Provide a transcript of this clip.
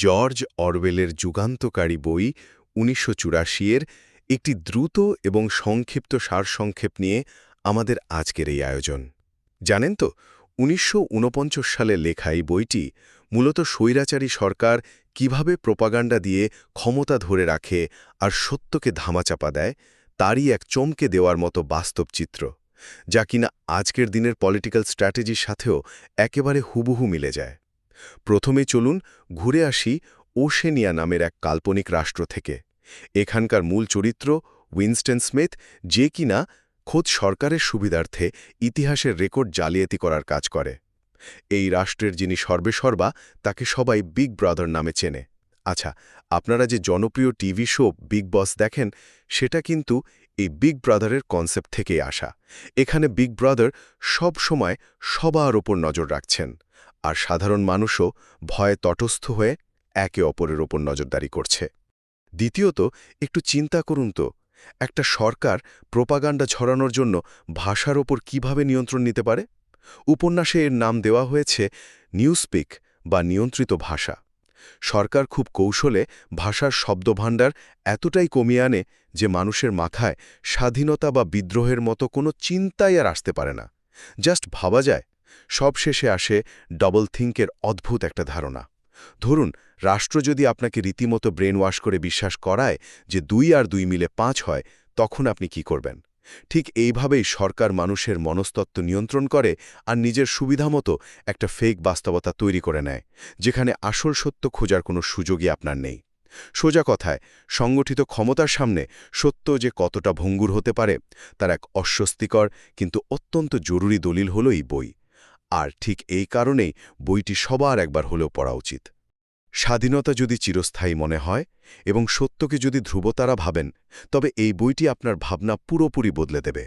George অরওয়েলের যুগান্তকারী বই ১৯৮৪-এর একটি দ্রুত এবং সংক্ষিপ্ত সারসংক্ষেপ নিয়ে আমাদের আজকের এই আয়োজন। জানেন তো, ১৯৪৯ সালে লেখা এই বইটি মূলত স্বৈরাচারী সরকার কিভাবে প্রোপাগান্ডা দিয়ে ক্ষমতা ধরে রাখে আর সত্যকে ধামাচাপা দেয়, তারই এক চমকে দেওয়ার মতো বাস্তব চিত্র, যা কিনা আজকের দিনের পলিটিক্যাল স্ট্র্যাটেজির সাথেও একেবারে হুবহু মিলে যায়। প্রথমে চলুন ঘুরে আসি ওশেনিয়া নামের এক কাল্পনিক রাষ্ট্র থেকে। এখানকার মূল চরিত্র উইনস্টন স্মিথ, যে কিনা খোদ সরকারের সুবিধার্থে ইতিহাসের রেকর্ড জালিয়াতি করার কাজ করে। এই রাষ্ট্রের যিনি সর্বেসর্বা, তাকে সবাই বিগ ব্রাদার নামে চেনে। আচ্ছা, আপনারা যে জনপ্রিয় টিভি শো বিগ বস দেখেন, সেটা কিন্তু এই বিগ ব্রাদারের কনসেপ্ট থেকেই আসা। এখানে বিগ ব্রাদার সব সময় সবার ওপর নজর রাখছেন, আর সাধারণ মানুষও ভয়ে তটস্থ হয়ে একে অপরের ওপর নজরদারি করছে। দ্বিতীয়ত, একটু চিন্তা করুন তো, একটা সরকার প্রোপাগান্ডা ছড়ানোর জন্য ভাষার ওপর কিভাবে নিয়ন্ত্রণ নিতে পারে। উপন্যাসে এর নাম দেওয়া হয়েছে নিউজস্পিক বা নিয়ন্ত্রিত ভাষা। সরকার খুব কৌশলে ভাষার শব্দভাণ্ডার এতটাই কমিয়ে আনে যে মানুষের মাথায় স্বাধীনতা বা বিদ্রোহের মতো কোনো চিন্তাই আর আসতে পারে না। জাস্ট ভাবা যায়। সব শেষে আসে ডবল থিঙ্কের অদ্ভুত একটা ধারণা। ধরুন, রাষ্ট্র যদি আপনাকে রীতিমতো ব্রেন ওয়াশ করে বিশ্বাস করায় যে ২ আর ২ মিলে ৫ হয়, তখন আপনি কি করবেন? ঠিক এইভাবেই সরকার মানুষের মনস্তত্ত্ব নিয়ন্ত্রণ করে আর নিজের সুবিধামতো একটা ফেক বাস্তবতা তৈরি করে নেয়, যেখানে আসল সত্য খোঁজার কোনো সুযোগই আপনার নেই। সোজা কথায়, সংগঠিত ক্ষমতার সামনে সত্য যে কতটা ভঙ্গুর হতে পারে, তার এক অস্বস্তিকর কিন্তু অত্যন্ত জরুরি দলিল হল এই বই। আর ঠিক এই কারণেই বইটি সবার একবার হলেও পড়া উচিত। স্বাধীনতা যদি চিরস্থায়ী মনে হয় এবং সত্যকে যদি ধ্রুবতারা ভাবেন, তবে এই বইটি আপনার ভাবনা পুরোপুরি বদলে দেবে।